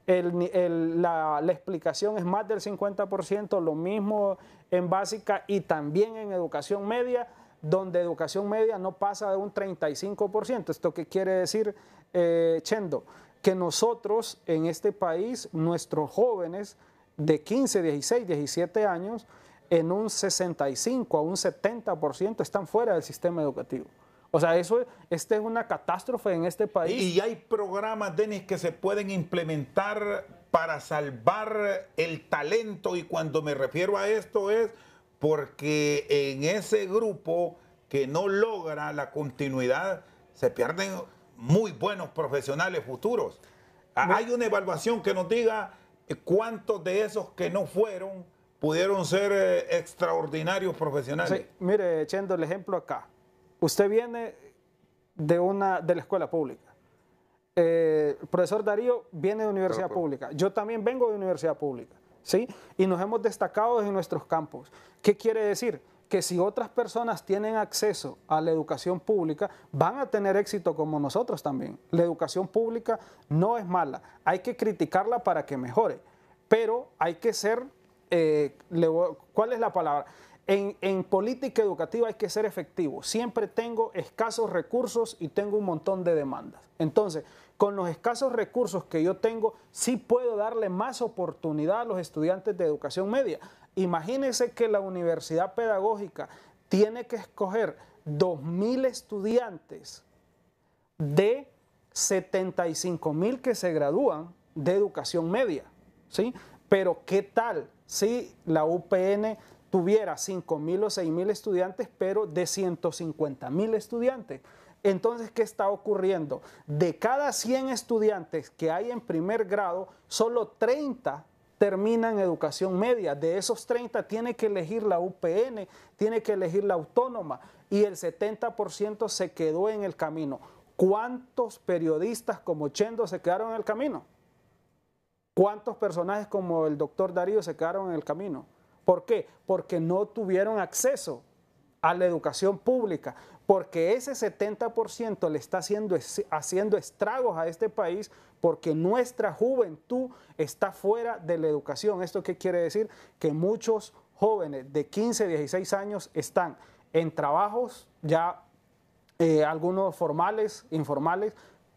la explicación es más del 50%, lo mismo en básica y también en educación media, donde educación media no pasa de un 35%. ¿Esto qué quiere decir, Chendo? Que nosotros en este país, nuestros jóvenes de 15, 16, 17 años, en un 65 a un 70% están fuera del sistema educativo. O sea, esta es una catástrofe en este país. Y hay programas, Denis, que se pueden implementar para salvar el talento, y cuando me refiero a esto es porque en ese grupo que no logra la continuidad se pierden muy buenos profesionales futuros. Hay una evaluación que nos diga cuántos de esos que no fueron pudieron ser extraordinarios profesionales. Sí, mire, Chendo, el ejemplo acá. Usted viene de la escuela pública. El profesor Darío viene de universidad pública. Yo también vengo de universidad pública, ¿sí? Y nos hemos destacado en nuestros campos. ¿Qué quiere decir? Que si otras personas tienen acceso a la educación pública, van a tener éxito como nosotros también. La educación pública no es mala, hay que criticarla para que mejore, pero hay que ser, ¿cuál es la palabra? En política educativa hay que ser efectivo. Siempre tengo escasos recursos y tengo un montón de demandas. Entonces, con los escasos recursos que yo tengo, sí puedo darle más oportunidad a los estudiantes de educación media. Imagínense que la universidad pedagógica tiene que escoger 2.000 estudiantes de 75.000 que se gradúan de educación media, ¿sí? Pero ¿qué tal si la UPN tuviera 5.000 o 6.000 estudiantes, pero de 150.000 estudiantes? Entonces, ¿qué está ocurriendo? De cada 100 estudiantes que hay en primer grado, solo 30 terminan educación media. De esos 30 tiene que elegir la UPN, tiene que elegir la autónoma, y el 70% se quedó en el camino. ¿Cuántos periodistas como Chendo se quedaron en el camino? ¿Cuántos personajes como el doctor Darío se quedaron en el camino? ¿Por qué? Porque no tuvieron acceso a la educación pública, porque ese 70% le está haciendo estragos a este país, porque nuestra juventud está fuera de la educación. ¿Esto qué quiere decir? Que muchos jóvenes de 15, 16 años están en trabajos ya algunos formales, informales,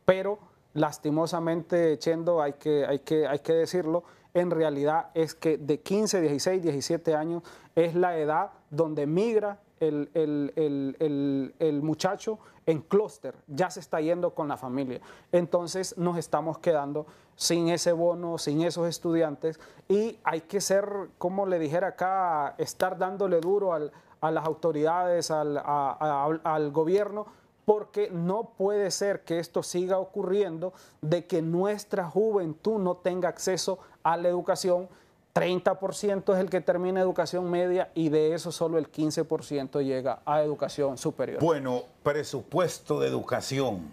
pero lastimosamente, Chendo, hay que decirlo, en realidad es que de 15, 16, 17 años es la edad donde migra el muchacho en clúster, ya se está yendo con la familia. Entonces nos estamos quedando sin ese bono, sin esos estudiantes, y hay que ser, como le dijera acá, estar dándole duro a las autoridades, al gobierno, porque no puede ser que esto siga ocurriendo, de que nuestra juventud no tenga acceso a la educación. 30% es el que termina educación media y de eso solo el 15% llega a educación superior. Bueno, presupuesto de educación.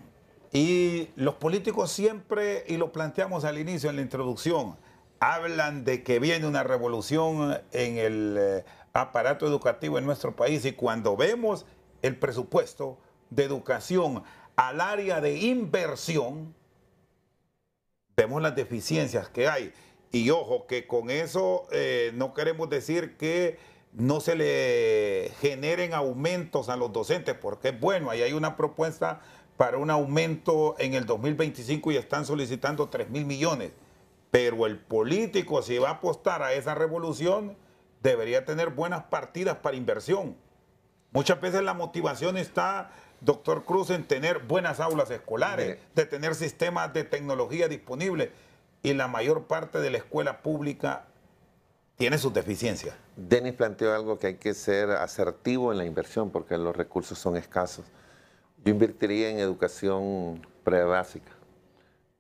Y los políticos siempre, y lo planteamos al inicio en la introducción, hablan de que viene una revolución en el aparato educativo en nuestro país, y cuando vemos el presupuesto de educación al área de inversión, vemos las deficiencias que hay. Y ojo, que con eso no queremos decir que no se le generen aumentos a los docentes, porque es bueno, ahí hay una propuesta para un aumento en el 2025 y están solicitando 3.000 millones. Pero el político, si va a apostar a esa revolución, debería tener buenas partidas para inversión. Muchas veces la motivación está, doctor Cruz, en tener buenas aulas escolares, de tener sistemas de tecnología disponibles, y la mayor parte de la escuela pública tiene sus deficiencias. Denis planteó algo, que hay que ser asertivo en la inversión porque los recursos son escasos. Yo invertiría en educación prebásica,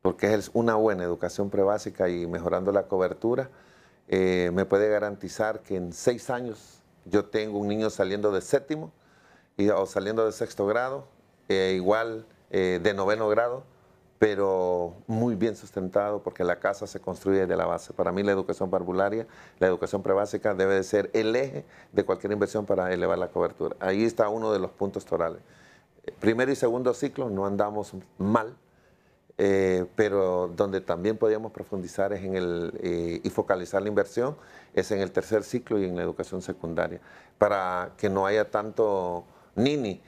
porque es una buena educación prebásica, y mejorando la cobertura me puede garantizar que en 6 años yo tengo un niño saliendo de séptimo o saliendo de sexto grado, igual de 9º grado, pero muy bien sustentado, porque la casa se construye desde la base. Para mí la educación parvularia, la educación prebásica debe de ser el eje de cualquier inversión para elevar la cobertura. Ahí está uno de los puntos torales. Primero y segundo ciclo no andamos mal, pero donde también podríamos profundizar es en y focalizar la inversión es en el tercer ciclo y en la educación secundaria, para que no haya tanto ni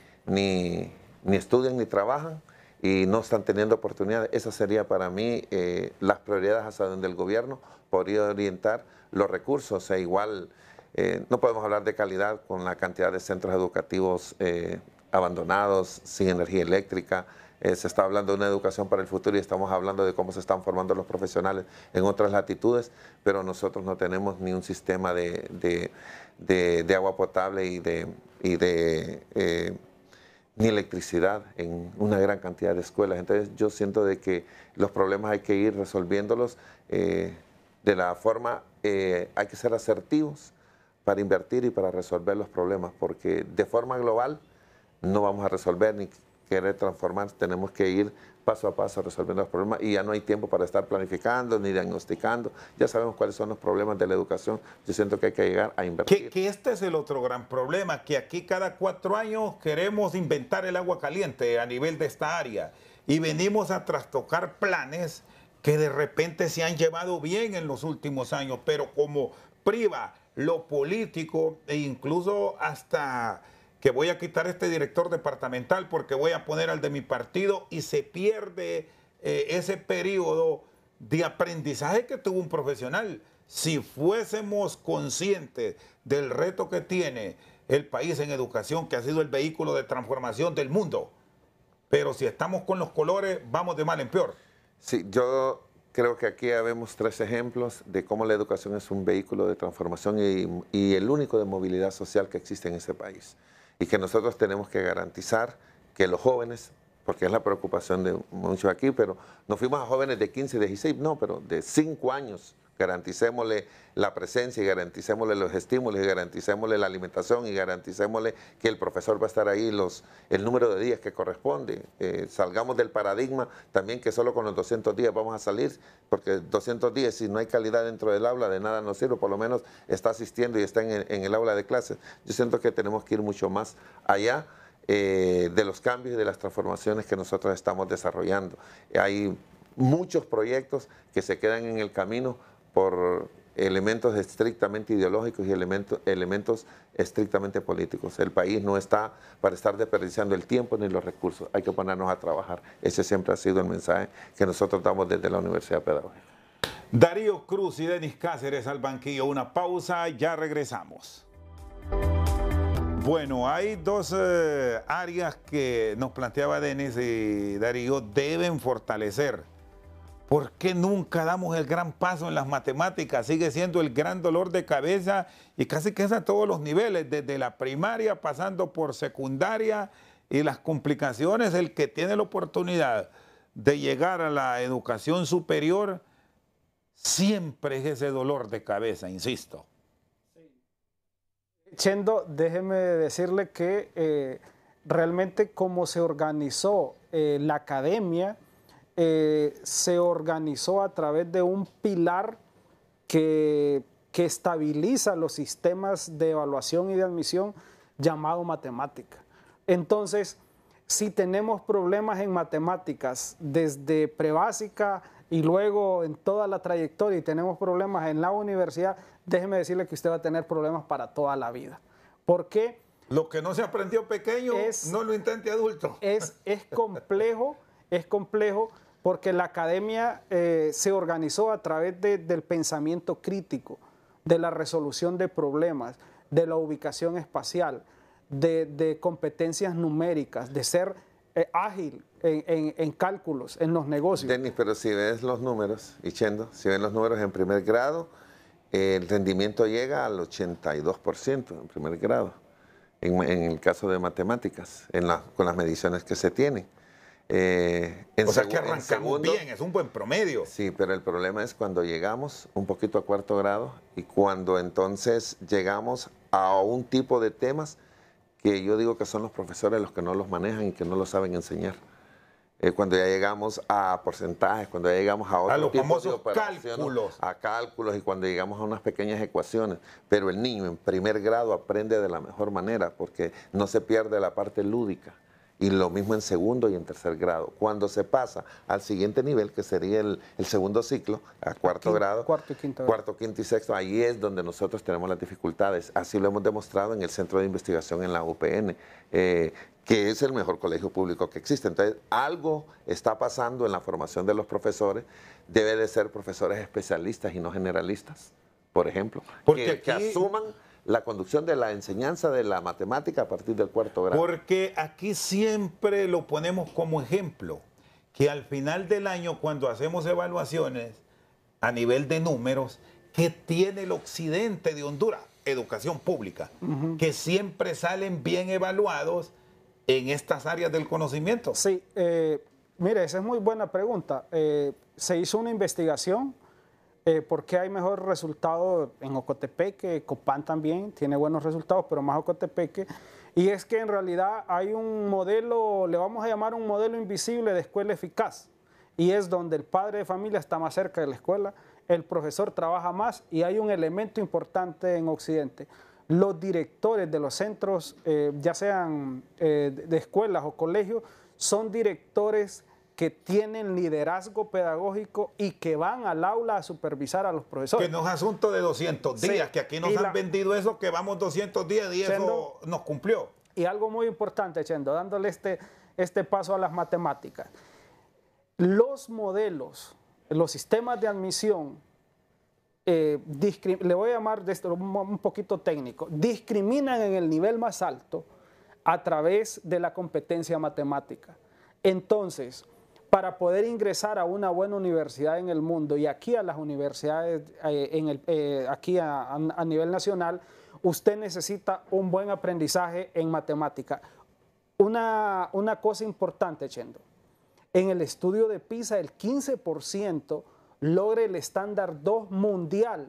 estudian ni trabajan y no están teniendo oportunidades. Esa sería para mí las prioridades hacia donde el gobierno podría orientar los recursos. Igual no podemos hablar de calidad con la cantidad de centros educativos abandonados, sin energía eléctrica. Se está hablando de una educación para el futuro y estamos hablando de cómo se están formando los profesionales en otras latitudes, pero nosotros no tenemos ni un sistema de agua potable ni electricidad en una gran cantidad de escuelas. Entonces yo siento de que los problemas hay que ir resolviéndolos de la forma, hay que ser asertivos para invertir y para resolver los problemas, porque de forma global no vamos a resolver ni querer transformar, tenemos que ir paso a paso resolviendo los problemas, y ya no hay tiempo para estar planificando ni diagnosticando. Ya sabemos cuáles son los problemas de la educación. Yo siento que hay que llegar a invertir. Que este es el otro gran problema, que aquí cada 4 años queremos inventar el agua caliente a nivel de esta área, y venimos a trastocar planes que de repente se han llevado bien en los últimos años, pero como priva lo político, e incluso hasta que voy a quitar este director departamental porque voy a poner al de mi partido, y se pierde ese periodo de aprendizaje que tuvo un profesional. Si fuésemos conscientes del reto que tiene el país en educación, que ha sido el vehículo de transformación del mundo, pero si estamos con los colores, vamos de mal en peor. Sí, yo creo que aquí vemos 3 ejemplos de cómo la educación es un vehículo de transformación y el único de movilidad social que existe en este país. Y que nosotros tenemos que garantizar que los jóvenes, porque es la preocupación de muchos aquí, pero nos fuimos a jóvenes de 15, 16, no, pero de 5 años, garanticémosle la presencia y garanticémosle los estímulos y garanticémosle la alimentación y garanticémosle que el profesor va a estar ahí el número de días que corresponde. Salgamos del paradigma también que solo con los 200 días vamos a salir, porque 200 días, si no hay calidad dentro del aula, de nada nos sirve. Por lo menos está asistiendo y está en el aula de clases. Yo siento que tenemos que ir mucho más allá de los cambios y de las transformaciones que nosotros estamos desarrollando. Hay muchos proyectos que se quedan en el camino por elementos estrictamente ideológicos y elementos estrictamente políticos. El país no está para estar desperdiciando el tiempo ni los recursos. Hay que ponernos a trabajar. Ese siempre ha sido el mensaje que nosotros damos desde la Universidad Pedagógica. Darío Cruz y Denis Cáceres al banquillo. Una pausa, ya regresamos. Bueno, hay dos áreas que nos planteaba Denis y Darío deben fortalecer. ¿Por qué nunca damos el gran paso en las matemáticas? Sigue siendo el gran dolor de cabeza y casi que es a todos los niveles, desde la primaria pasando por secundaria y las complicaciones. El que tiene la oportunidad de llegar a la educación superior siempre es ese dolor de cabeza, insisto. Chendo, déjeme decirle que realmente como se organizó la academia, se organizó a través de un pilar que estabiliza los sistemas de evaluación y de admisión llamado matemática. Entonces, si tenemos problemas en matemáticas desde prebásica y luego en toda la trayectoria y tenemos problemas en la universidad, déjeme decirle que usted va a tener problemas para toda la vida. ¿Por qué? Lo que no se aprendió pequeño, no lo intente adulto. Es complejo porque la academia se organizó a través del pensamiento crítico, de la resolución de problemas, de la ubicación espacial, de competencias numéricas, de ser ágil en cálculos, en los negocios. Denis, pero si ves los números, y Chendo, si ven los números en primer grado, el rendimiento llega al 82% en primer grado, en el caso de matemáticas, con las mediciones que se tienen. O sea que arrancamos bien, es un buen promedio. Sí, pero el problema es cuando llegamos un poquito a cuarto grado y cuando entonces llegamos a un tipo de temas que yo digo que son los profesores los que no los manejan y que no los saben enseñar. Cuando ya llegamos a porcentajes, cuando ya llegamos a otro tipo de operaciones, a cálculos y cuando llegamos a unas pequeñas ecuaciones. Pero el niño en primer grado aprende de la mejor manera porque no se pierde la parte lúdica. Y lo mismo en segundo y en tercer grado. Cuando se pasa al siguiente nivel, que sería el segundo ciclo, a cuarto grado, cuarto, quinto y sexto, ahí es donde nosotros tenemos las dificultades. Así lo hemos demostrado en el Centro de Investigación en la UPN, que es el mejor colegio público que existe. Entonces, algo está pasando en la formación de los profesores. Debe de ser profesores especialistas y no generalistas, por ejemplo, que asuman la conducción de la enseñanza de la matemática a partir del cuarto grado. Porque aquí siempre lo ponemos como ejemplo, que al final del año, cuando hacemos evaluaciones a nivel de números, que tiene el occidente de Honduras, educación pública, que siempre salen bien evaluados en estas áreas del conocimiento. Sí, mire, esa es muy buena pregunta. Se hizo una investigación. ¿Por qué hay mejor resultado en Ocotepeque? Copán también tiene buenos resultados, pero más Ocotepeque. Y es que en realidad hay un modelo, le vamos a llamar un modelo invisible de escuela eficaz. Y es donde el padre de familia está más cerca de la escuela, el profesor trabaja más y hay un elemento importante en Occidente. Los directores de los centros, ya sean de escuelas o colegios, son directores que tienen liderazgo pedagógico y que van al aula a supervisar a los profesores. Que no es asunto de 200 días, sí, que aquí nos han vendido eso, que vamos 200 días y Chendo, eso nos cumplió. Y algo muy importante, Chendo, dándole este paso a las matemáticas. Los modelos, los sistemas de admisión, le voy a llamar de esto un poquito técnico, discriminan en el nivel más alto a través de la competencia matemática. Entonces, para poder ingresar a una buena universidad en el mundo y aquí a las universidades aquí a nivel nacional, usted necesita un buen aprendizaje en matemática. Una cosa importante, Chendo, en el estudio de PISA el 15% logra el estándar 2 mundial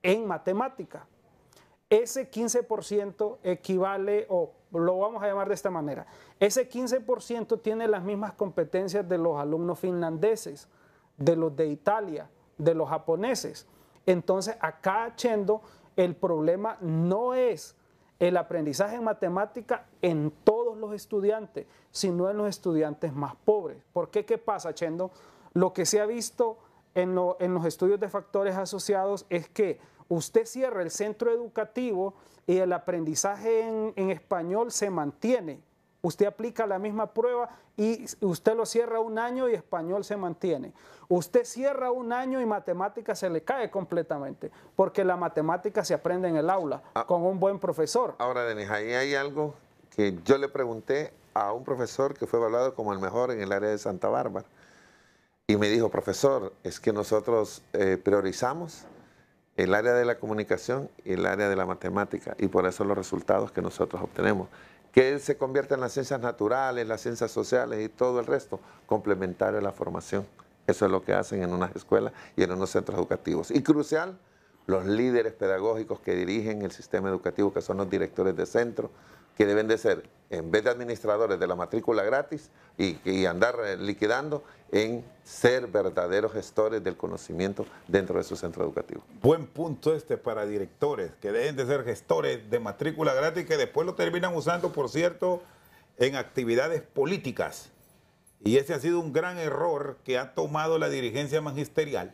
en matemática. Ese 15% equivale, o lo vamos a llamar de esta manera, ese 15% tiene las mismas competencias de los alumnos finlandeses, de los de Italia, de los japoneses. Entonces, acá, Chendo, el problema no es el aprendizaje en matemática en todos los estudiantes, sino en los estudiantes más pobres. ¿Por qué? ¿Qué pasa, Chendo? Lo que se ha visto en los estudios de factores asociados es que usted cierra el centro educativo y el aprendizaje en español se mantiene usted aplica la misma prueba y usted lo cierra un año y español se mantiene. Usted cierra un año y matemática se le cae completamente, porque la matemática se aprende en el aula con un buen profesor. Ahora, Denis, ahí hay algo que yo le pregunté a un profesor que fue evaluado como el mejor en el área de Santa Bárbara. Y me dijo, profesor, es que nosotros priorizamos el área de la comunicación y el área de la matemática, y por eso los resultados que nosotros obtenemos. Que se convierte en las ciencias naturales, las ciencias sociales y todo el resto, complementario a la formación. Eso es lo que hacen en unas escuelas y en unos centros educativos. Y crucial, los líderes pedagógicos que dirigen el sistema educativo, que son los directores de centro, que deben de ser, en vez de administradores de la matrícula gratis y andar liquidando, en ser verdaderos gestores del conocimiento dentro de su centro educativo. Buen punto para directores, que deben de ser gestores de matrícula gratis, que después lo terminan usando, por cierto, en actividades políticas. Y ese ha sido un gran error que ha tomado la dirigencia magisterial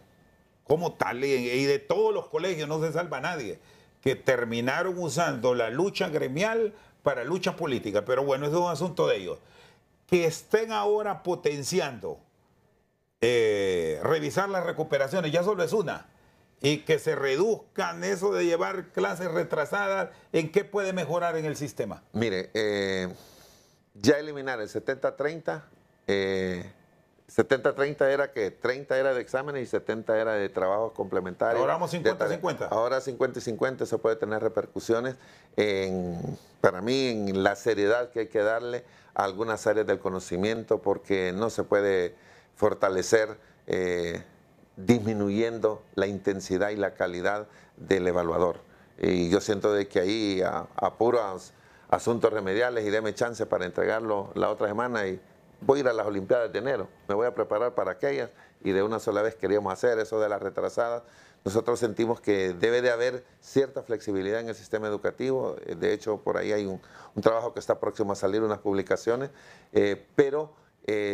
como tal, y de todos los colegios no se salva nadie, que terminaron usando la lucha gremial para lucha política. Pero bueno, eso es un asunto de ellos. Que estén ahora potenciando revisar las recuperaciones, ya solo es una, y que se reduzcan eso de llevar clases retrasadas, ¿en qué puede mejorar en el sistema? Mire, ya eliminar el 70-30, 70-30 era que 30 era de exámenes y 70 era de trabajos complementarios. Ahora vamos 50-50. Ahora 50-50, eso puede tener repercusiones para mí en la seriedad que hay que darle a algunas áreas del conocimiento, porque no se puede fortalecer disminuyendo la intensidad y la calidad del evaluador. Y yo siento de que ahí a puros asuntos remediales, y deme chance para entregarlo la otra semana, y voy a ir a las Olimpiadas de enero, me voy a preparar para aquellas, y de una sola vez queríamos hacer eso de las retrasadas. Nosotros sentimos que debe de haber cierta flexibilidad en el sistema educativo. De hecho, por ahí hay un trabajo que está próximo a salir, unas publicaciones, pero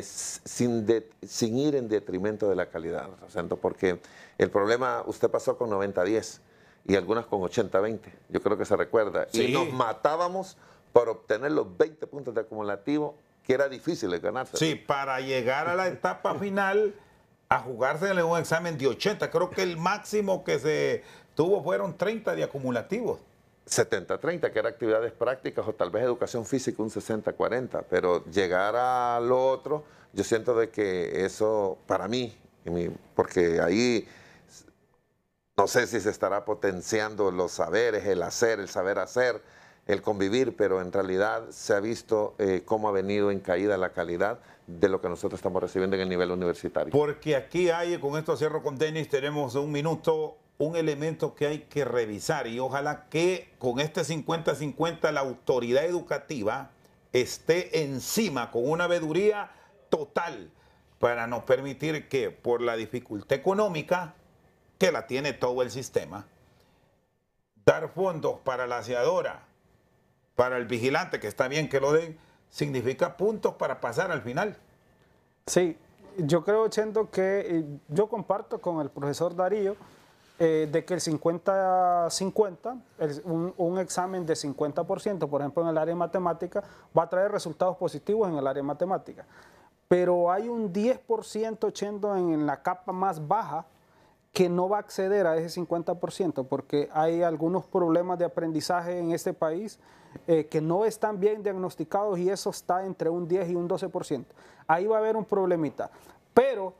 sin ir en detrimento de la calidad, Rosendo, porque el problema, usted pasó con 90-10 y algunas con 80-20, yo creo que se recuerda, sí. Y nos matábamos por obtener los 20 puntos de acumulativo, que era difícil de ganarse. Sí, para llegar a la etapa final, a jugarse en un examen de 80, creo que el máximo que se tuvo fueron 30 de acumulativos. 70-30, que era actividades prácticas, o tal vez educación física un 60-40, pero llegar a lo otro, yo siento de que eso, para mí, porque ahí no sé si se estará potenciando los saberes, el hacer, el saber hacer, el convivir, pero en realidad se ha visto cómo ha venido en caída la calidad de lo que nosotros estamos recibiendo en el nivel universitario. Porque aquí hay, con esto cierro con Denis, tenemos un minuto, un elemento que hay que revisar, y ojalá que con este 50-50 la autoridad educativa esté encima con una veeduría total para no permitir que por la dificultad económica que la tiene todo el sistema, dar fondos para la aseadora, para el vigilante, que está bien que lo den, significa puntos para pasar al final. Sí, yo creo, Chendo, que yo comparto con el profesor Darío de que el 50-50, un examen de 50%, por ejemplo en el área de matemática, va a traer resultados positivos en el área de matemática. Pero hay un 10%, Chendo, en la capa más baja, que no va a acceder a ese 50%, porque hay algunos problemas de aprendizaje en este país que no están bien diagnosticados, y eso está entre un 10 y un 12%. Ahí va a haber un problemita. Pero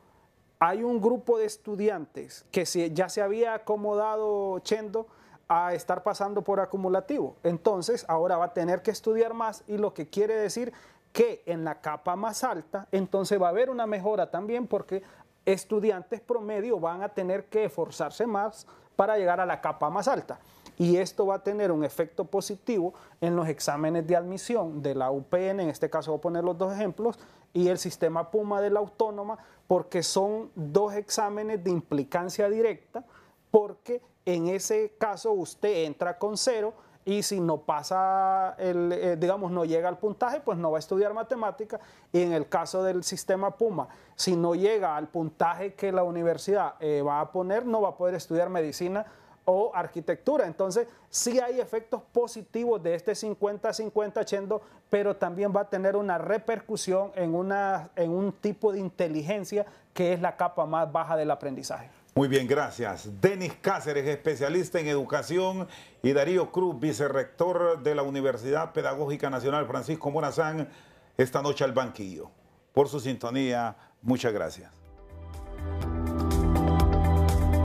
hay un grupo de estudiantes que ya se había acomodado, Chendo, a estar pasando por acumulativo. Entonces, ahora va a tener que estudiar más, y lo que quiere decir que en la capa más alta, entonces va a haber una mejora también, porque estudiantes promedio van a tener que esforzarse más para llegar a la capa más alta. Y esto va a tener un efecto positivo en los exámenes de admisión de la UPN, en este caso voy a poner los dos ejemplos, y el sistema PUMA de la Autónoma, porque son dos exámenes de implicancia directa, porque en ese caso usted entra con 0, y si no pasa, digamos, no llega al puntaje, pues no va a estudiar matemática. Y en el caso del sistema PUMA, si no llega al puntaje que la universidad va a poner, no va a poder estudiar medicina o arquitectura. Entonces, sí hay efectos positivos de este 50-50, Chendo, pero también va a tener una repercusión en un tipo de inteligencia que es la capa más baja del aprendizaje. Muy bien, gracias. Denis Cáceres, especialista en educación, y Darío Cruz, vicerrector de la Universidad Pedagógica Nacional Francisco Morazán, esta noche al banquillo. Por su sintonía, muchas gracias.